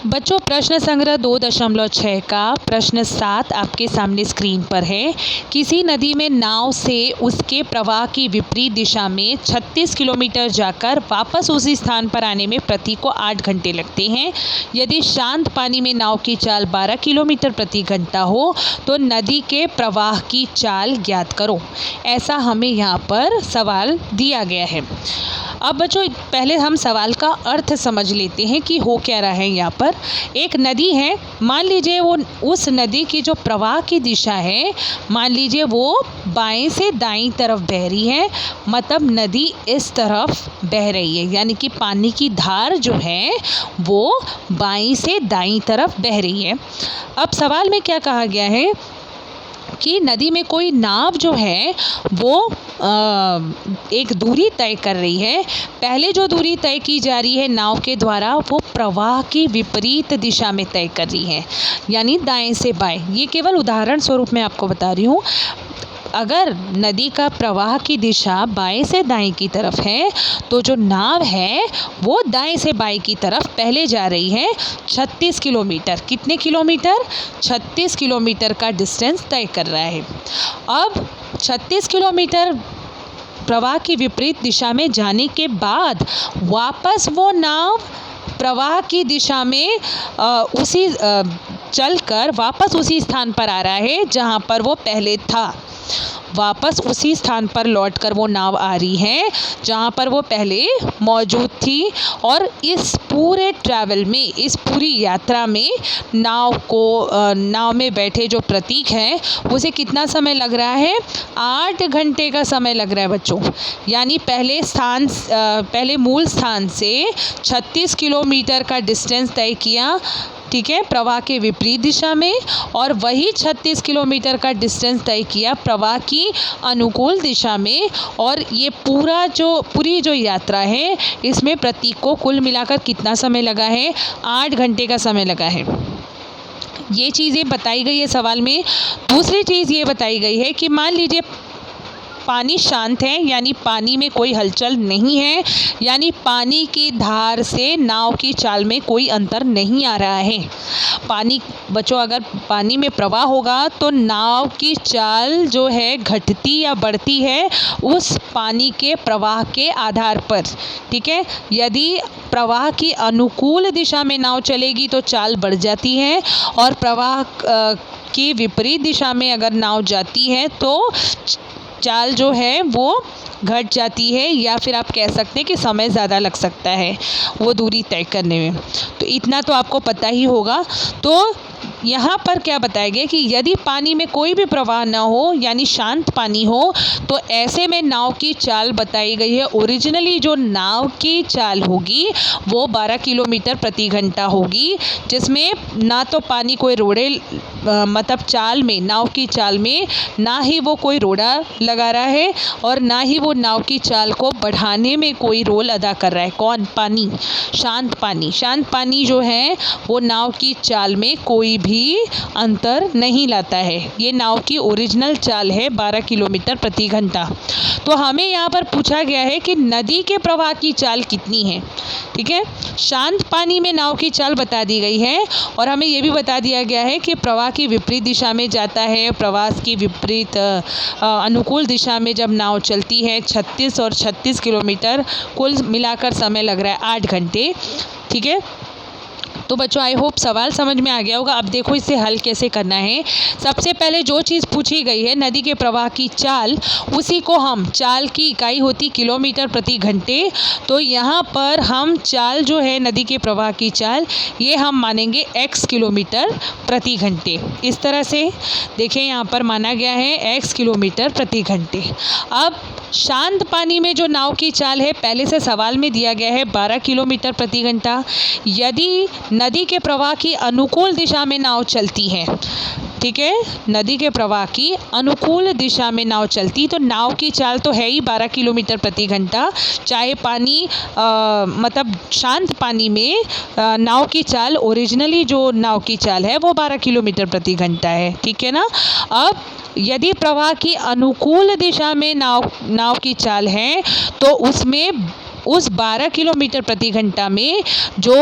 बच्चों प्रश्न संग्रह 2.6 का प्रश्न 7 आपके सामने स्क्रीन पर है। किसी नदी में नाव से उसके प्रवाह की विपरीत दिशा में 36 किलोमीटर जाकर वापस उसी स्थान पर आने में प्रति को 8 घंटे लगते हैं। यदि शांत पानी में नाव की चाल 12 किलोमीटर प्रति घंटा हो तो नदी के प्रवाह की चाल ज्ञात करो। ऐसा हमें यहाँ पर सवाल दिया गया है। अब बच्चों पहले हम सवाल का अर्थ समझ लेते हैं कि हो क्या रहा है। यहाँ पर एक नदी है, मान लीजिए वो उस नदी की जो प्रवाह की दिशा है, मान लीजिए वो बाएं से दाईं तरफ बह रही है, मतलब नदी इस तरफ बह रही है, यानी कि पानी की धार जो है वो बाईं से दाईं तरफ बह रही है। अब सवाल में क्या कहा गया है कि नदी में कोई नाव जो है वो एक दूरी तय कर रही है। पहले जो दूरी तय की जा रही है नाव के द्वारा वो प्रवाह की विपरीत दिशा में तय कर रही है, यानी दाएं से बाएं। ये केवल उदाहरण स्वरूप मैं आपको बता रही हूँ। अगर नदी का प्रवाह की दिशा बाएं से दाएं की तरफ है तो जो नाव है वो दाएं से बाएं की तरफ पहले जा रही है 36 किलोमीटर। कितने किलोमीटर? 36 किलोमीटर का डिस्टेंस तय कर रहा है। अब 36 किलोमीटर प्रवाह की विपरीत दिशा में जाने के बाद वापस वो नाव प्रवाह की दिशा में चलकर वापस उसी स्थान पर आ रहा है जहाँ पर वो पहले था। वापस उसी स्थान पर लौटकर वो नाव आ रही है जहाँ पर वो पहले मौजूद थी। और इस पूरे ट्रैवल में, इस पूरी यात्रा में नाव में बैठे जो प्रतीक हैं उसे कितना समय लग रहा है? 8 घंटे का समय लग रहा है बच्चों। यानी पहले मूल स्थान से 36 किलोमीटर का डिस्टेंस तय किया, ठीक है, प्रवाह के विपरीत दिशा में, और वही 36 किलोमीटर का डिस्टेंस तय किया प्रवाह की अनुकूल दिशा में। और ये पूरी जो यात्रा है इसमें प्रतीक को कुल मिलाकर कितना समय लगा है? 8 घंटे का समय लगा है। ये चीज़ें बताई गई है सवाल में। दूसरी चीज़ ये बताई गई है कि मान लीजिए पानी शांत है, यानी पानी में कोई हलचल नहीं है, यानी पानी की धार से नाव की चाल में कोई अंतर नहीं आ रहा है। बच्चों अगर पानी में प्रवाह होगा तो नाव की चाल जो है घटती या बढ़ती है उस पानी के प्रवाह के आधार पर, ठीक है। यदि प्रवाह की अनुकूल दिशा में नाव चलेगी तो चाल बढ़ जाती है, और प्रवाह की विपरीत दिशा में अगर नाव जाती है तो चाल जो है वो घट जाती है, या फिर आप कह सकते हैं कि समय ज़्यादा लग सकता है वो दूरी तय करने में। तो इतना तो आपको पता ही होगा। तो यहाँ पर क्या बताया गया कि यदि पानी में कोई भी प्रवाह ना हो, यानी शांत पानी हो, तो ऐसे में नाव की चाल बताई गई है। ओरिजिनली जो नाव की चाल होगी वो 12 किलोमीटर प्रति घंटा होगी, जिसमें ना तो पानी कोई रोड़े मतलब नाव की चाल में ना ही वो कोई रोड़ा लगा रहा है, और ना ही वो नाव की चाल को बढ़ाने में कोई रोल अदा कर रहा है। कौन? पानी। शांत पानी जो है वो नाव की चाल में कोई भी अंतर नहीं लाता है। ये नाव की ओरिजिनल चाल है 12 किलोमीटर प्रति घंटा। तो हमें यहाँ पर पूछा गया है कि नदी के प्रवाह की चाल कितनी है, ठीक है। शांत पानी में नाव की चाल बता दी गई है, और हमें ये भी बता दिया गया है कि प्रवाह की विपरीत दिशा में जाता है। प्रवाह की विपरीत अनुकूल दिशा में जब नाव चलती है 36 और 36 किलोमीटर कुल मिलाकर समय लग रहा है 8 घंटे, ठीक है। तो बच्चों आई होप सवाल समझ में आ गया होगा। अब देखो इसे हल कैसे करना है। सबसे पहले जो चीज़ पूछी गई है नदी के प्रवाह की चाल, उसी को हम, चाल की इकाई होती किलोमीटर प्रति घंटे, तो यहाँ पर हम चाल जो है नदी के प्रवाह की चाल ये हम मानेंगे x किलोमीटर प्रति घंटे। इस तरह से देखें यहाँ पर माना गया है x किलोमीटर प्रति घंटे। अब शांत पानी में जो नाव की चाल है पहले से सवाल में दिया गया है 12 किलोमीटर प्रति घंटा। यदि नदी के प्रवाह की अनुकूल दिशा में नाव चलती है, ठीक है, नदी के प्रवाह की अनुकूल दिशा में नाव चलती तो नाव की चाल तो है ही 12 किलोमीटर प्रति घंटा। चाहे पानी मतलब शांत पानी में नाव की चाल, ओरिजिनली जो नाव की चाल है वो 12 किलोमीटर प्रति घंटा है, ठीक है ना। अब यदि प्रवाह की अनुकूल दिशा में नाव की चाल है तो उसमें उस 12 किलोमीटर प्रति घंटा में जो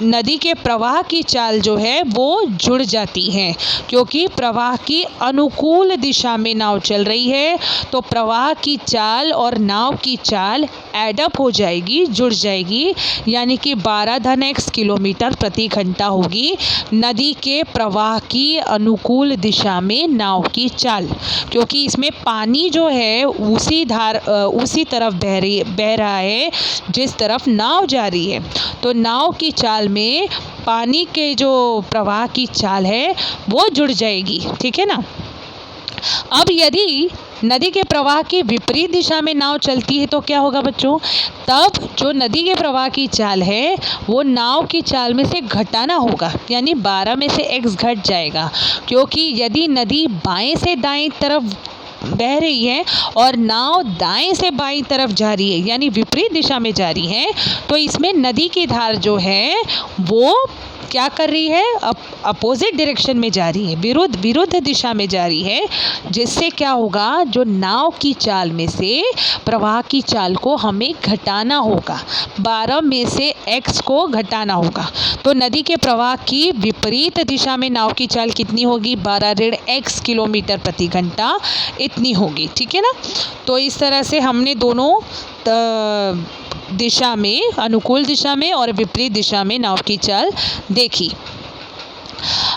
नदी के प्रवाह की चाल जो है वो जुड़ जाती है, क्योंकि प्रवाह की अनुकूल दिशा में नाव चल रही है तो प्रवाह की चाल और नाव की चाल एडअप हो जाएगी, जुड़ जाएगी, यानी कि 12 किलोमीटर प्रति घंटा होगी नदी के प्रवाह की अनुकूल दिशा में नाव की चाल, क्योंकि इसमें पानी जो है उसी तरफ बह रहा है जिस तरफ नाव जा रही है। तो नाव की चाल में पानी के जो प्रवाह की चाल है वो जुड़ जाएगी, ठीक है ना। अब यदि नदी के प्रवाह की विपरीत दिशा में नाव चलती है तो क्या होगा बच्चों, तब जो नदी के प्रवाह की चाल है वो नाव की चाल में से घटाना होगा, यानी 12 में से x घट जाएगा, क्योंकि यदि नदी बाएं से दाएं तरफ बह रही है और नाव दाएं से बाईं तरफ जा रही है, यानी विपरीत दिशा में जा रही है, तो इसमें नदी की धार जो है वो क्या कर रही है, अपोजिट डायरेक्शन में जा रही है, विरुद्ध दिशा में जा रही है, जिससे क्या होगा, जो नाव की चाल में से प्रवाह की चाल को हमें घटाना होगा, 12 में से x को घटाना होगा। तो नदी के प्रवाह की विपरीत दिशा में नाव की चाल कितनी होगी, 12 किलोमीटर प्रति घंटा इतनी होगी, ठीक है ना। तो इस तरह से हमने दोनों दिशा में, अनुकूल दिशा में और विपरीत दिशा में नाव की चाल देखी।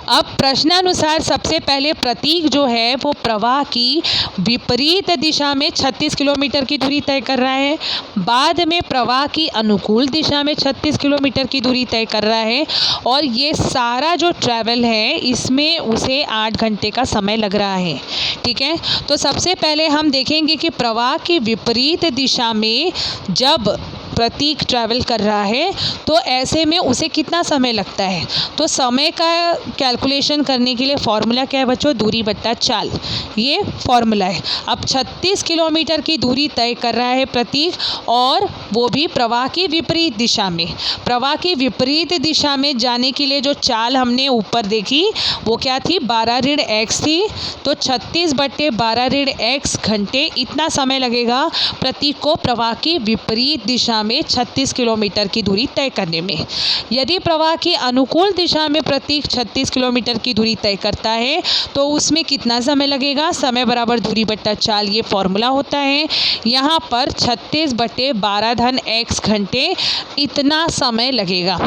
अब प्रश्नानुसार सबसे पहले प्रतीक जो है वो प्रवाह की विपरीत दिशा में 36 किलोमीटर की दूरी तय कर रहा है, बाद में प्रवाह की अनुकूल दिशा में 36 किलोमीटर की दूरी तय कर रहा है, और ये सारा जो ट्रैवल है इसमें उसे 8 घंटे का समय लग रहा है, ठीक है। तो सबसे पहले हम देखेंगे कि प्रवाह की विपरीत दिशा में जब प्रतीक ट्रैवल कर रहा है तो ऐसे में उसे कितना समय लगता है। तो समय का कैलकुलेशन करने के लिए फॉर्मूला क्या है बच्चों, दूरी बट्टा चाल, ये फॉर्मूला है। अब 36 किलोमीटर की दूरी तय कर रहा है प्रतीक, और वो भी प्रवाह की विपरीत दिशा में। प्रवाह की विपरीत दिशा में जाने के लिए जो चाल हमने ऊपर देखी वो क्या थी, 12 ऋण x थी, तो 36/12 ऋण x घंटे इतना समय लगेगा प्रतीक को प्रवाह की विपरीत दिशा में 36 किलोमीटर की दूरी तय करने में। यदि प्रवाह की अनुकूल दिशा में प्रतीक 36 किलोमीटर की दूरी तय करता है तो उसमें कितना समय लगेगा, समय बराबर दूरी बट्टा चाल, ये फॉर्मूला होता है। यहाँ पर 36/12 x घंटे इतना समय लगेगा,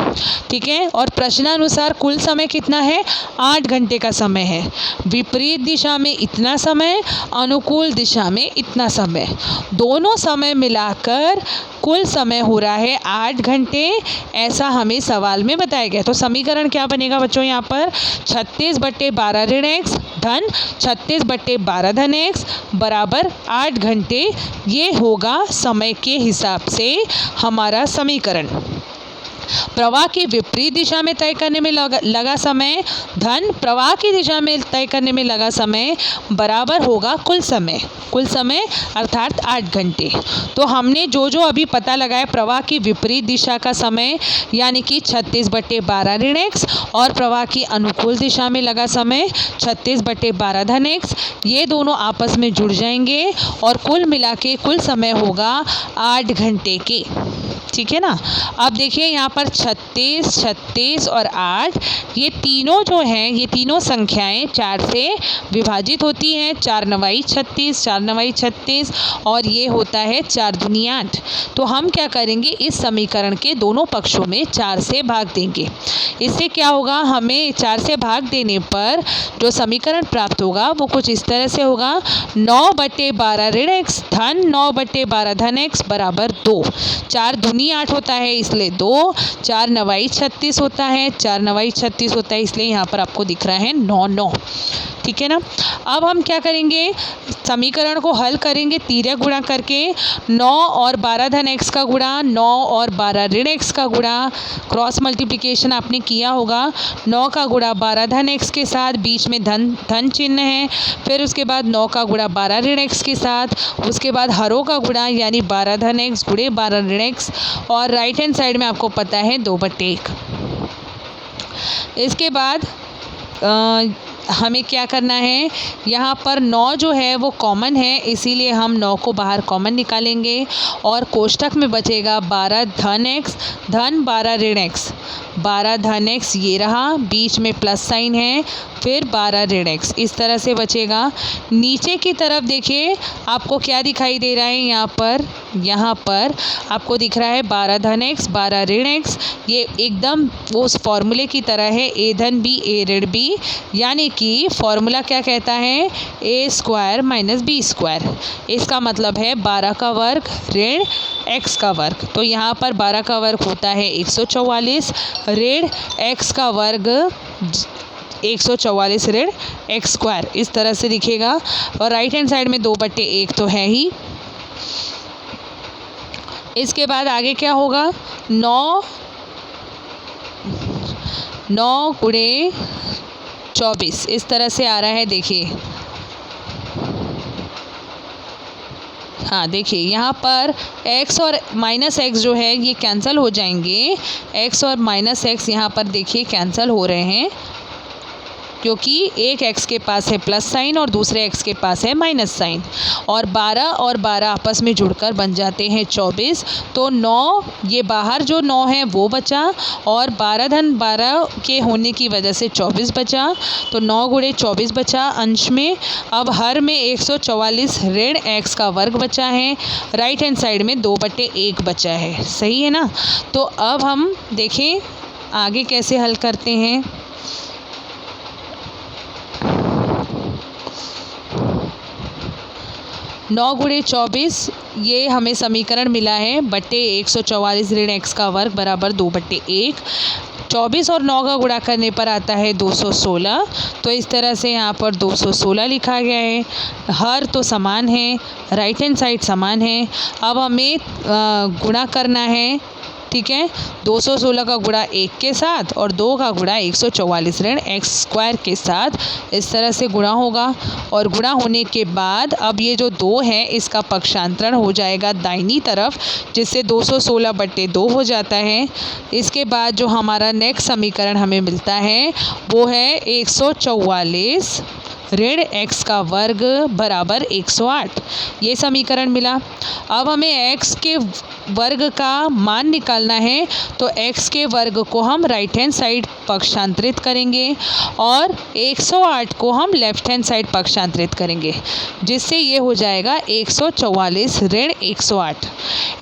ठीक है। और प्रश्नानुसार कुल समय कितना है, 8 घंटे का समय है। विपरीत दिशा में इतना समय, अनुकूल दिशा में इतना समय, दोनों समय मिलाकर कुल समय हो रहा है 8 घंटे, ऐसा हमें सवाल में बताया गया। तो समीकरण क्या बनेगा बच्चों, यहाँ पर 36/12 ऋण x धन 36/12 धन x बराबर 8 घंटे, ये होगा समय के हिसाब से हमारा समीकरण। प्रवाह की विपरीत दिशा में तय करने में लगा समय धन प्रवाह की दिशा में तय करने में लगा समय बराबर होगा कुल समय अर्थात 8 घंटे। तो हमने जो अभी पता लगाया प्रवाह की विपरीत दिशा का समय यानी कि 36/12 ऋण x और प्रवाह की अनुकूल दिशा में लगा समय 36/12 धन x, ये दोनों आपस में जुड़ जाएंगे और कुल मिला के कुल समय होगा 8 घंटे के, ठीक है ना। अब देखिए यहाँ पर 36, 36 और 8 ये तीनों जो हैं, ये तीनों संख्याएं 4 से विभाजित होती हैं। 4 9 36, 4 9 36 और ये होता है 4 दूनी 8। तो हम क्या करेंगे, इस समीकरण के दोनों पक्षों में 4 से भाग देंगे। इससे क्या होगा, हमें 4 से भाग देने पर जो समीकरण प्राप्त होगा वो कुछ इस तरह से होगा, 9/12 ऋण x धन 9/12 धन x बराबर 2। 4 दूनी 8 होता है इसलिए 2, 4 9 36 होता है, 4 9 36 होता है इसलिए यहाँ पर आपको दिख रहा है 9 9, ठीक है ना। अब हम क्या करेंगे, समीकरण को हल करेंगे तिर्यक गुणा करके। 9 और 12 धन x का गुणा, 9 और 12 ऋण x का गुणा, क्रॉस मल्टीप्लिकेशन आपने किया होगा। 9 का गुणा 12 धन x के साथ, बीच में धन चिन्ह है, फिर उसके बाद 9 का गुणा 12 ऋण x के साथ, उसके बाद हरों का गुणा यानी 12 धन x गुणे 12 ऋण x, और राइट हैंड साइड में आपको पता है 2/1। इसके बाद हमें क्या करना है, यहाँ पर 9 जो है वो कॉमन है इसीलिए हम 9 को बाहर कॉमन निकालेंगे और कोष्ठक में बचेगा 12 धन x धन 12 ऋण x 12 धन x ये रहा, बीच में प्लस साइन है, फिर 12 ऋण x, इस तरह से बचेगा। नीचे की तरफ देखिए आपको क्या दिखाई दे रहा है, यहाँ पर आपको दिख रहा है 12 धन x 12 ऋण x। ये एकदम उस फॉर्मूले की तरह है, a धन b a ऋण b, यानी कि फॉर्मूला क्या कहता है, a square minus b square. इसका मतलब है 12 का वर्ग ऋण x का वर्ग। तो यहाँ पर 12 का वर्ग होता है 144 ऋण x का वर्ग 144 ऋण x स्क्वायर, इस तरह से दिखेगा। और राइट हैंड साइड में 2/1 तो है ही। इसके बाद आगे क्या होगा, 9 गुणे 24, इस तरह से आ रहा है। देखिए हाँ, देखिए यहाँ पर x और माइनस x जो है ये कैंसिल हो जाएंगे। x और माइनस x यहाँ पर देखिए कैंसिल हो रहे हैं, क्योंकि एक x के पास है प्लस साइन और दूसरे x के पास है माइनस साइन। और 12 और 12 आपस में जुड़कर बन जाते हैं 24। तो 9, ये बाहर जो 9 है वो बचा, और 12 धन 12 के होने की वजह से 24 बचा। तो 9 गुणे 24 बचा अंश में। अब हर में 144 ऋण x का वर्ग बचा है। राइट हैंड साइड में 2/1 बचा है, सही है ना। तो अब हम देखें आगे कैसे हल करते हैं। 9 गुणे 24 ये हमें समीकरण मिला है, बट्टे 144 ऋण x का वर्ग बराबर 2/1। 24 और 9 का गुणा करने पर आता है 216। तो इस तरह से यहाँ पर 216 लिखा गया है। हर तो समान है, राइट हैंड साइड समान है। अब हमें गुणा करना है, ठीक है। 216 का गुणा 1 के साथ और 2 का गुणा 144 ऋण x स्क्वायर के साथ, इस तरह से गुणा होगा। और गुणा होने के बाद अब ये जो 2 है इसका पक्षांतरण हो जाएगा दाहिनी तरफ, जिससे 216/2 हो जाता है। इसके बाद जो हमारा नेक्स्ट समीकरण हमें मिलता है वो है 144 ऋण x का वर्ग बराबर 108, ये समीकरण मिला। अब हमें x के वर्ग का मान निकालना है, तो x के वर्ग को हम राइट हैंड साइड पक्षांतरित करेंगे और 108 को हम लेफ्ट हैंड साइड पक्षांतरित करेंगे, जिससे ये हो जाएगा 144 ऋण 108।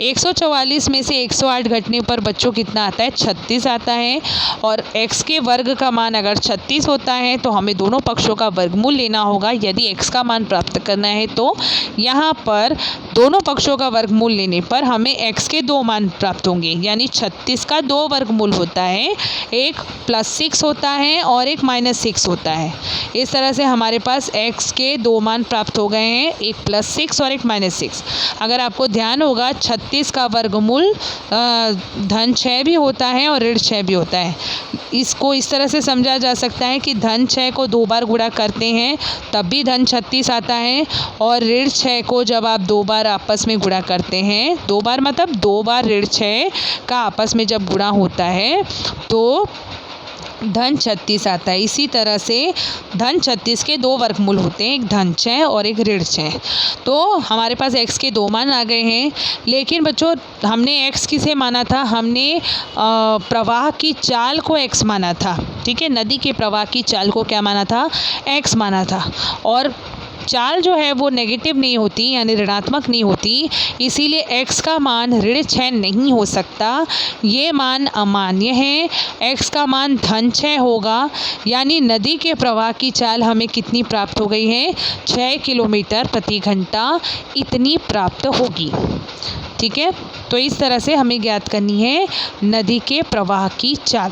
144 में से 108 घटने पर बच्चों कितना आता है, 36 आता है। और x के वर्ग का मान अगर 36 होता है तो हमें दोनों पक्षों का वर्गमूल लेना होगा। यदि x का मान प्राप्त करना है तो यहाँ पर दोनों पक्षों का वर्गमूल लेने पर हमें x के 2 मान प्राप्त होंगे, यानी 36 का 2 वर्गमूल होता है, एक +6 होता है और एक -6 होता है। इस तरह से हमारे पास x के 2 मान प्राप्त हो गए हैं, एक +6 और एक -6। अगर आपको ध्यान होगा 36 का वर्गमूल धन 6 भी होता है और ऋण 6 भी होता है। इसको इस तरह से समझा जा सकता है कि धन 6 को 2 बार गुणा करते हैं तब भी धन 36 आता है, और ऋण 6 को जब आप 2 बार आपस में गुणा करते हैं, 2 बार मतलब 2 बार ऋण 6 का आपस में जब गुणा होता है तो धन 36 आता है। इसी तरह से धन 36 के 2 वर्गमूल होते हैं, एक धन 6 और एक ऋण 6। तो हमारे पास x के 2 मान आ गए हैं। लेकिन बच्चों हमने x किसे माना था, हमने प्रवाह की चाल को x माना था, ठीक है। नदी के प्रवाह की चाल को क्या माना था, x माना था। और चाल जो है वो नेगेटिव नहीं होती, यानी ऋणात्मक नहीं होती, इसीलिए x का मान ऋण 6 नहीं हो सकता, ये मान अमान्य है। x का मान धन 6 होगा, यानी नदी के प्रवाह की चाल हमें कितनी प्राप्त हो गई है, 6 किलोमीटर प्रति घंटा इतनी प्राप्त होगी, ठीक है। तो इस तरह से हमें ज्ञात करनी है नदी के प्रवाह की चाल।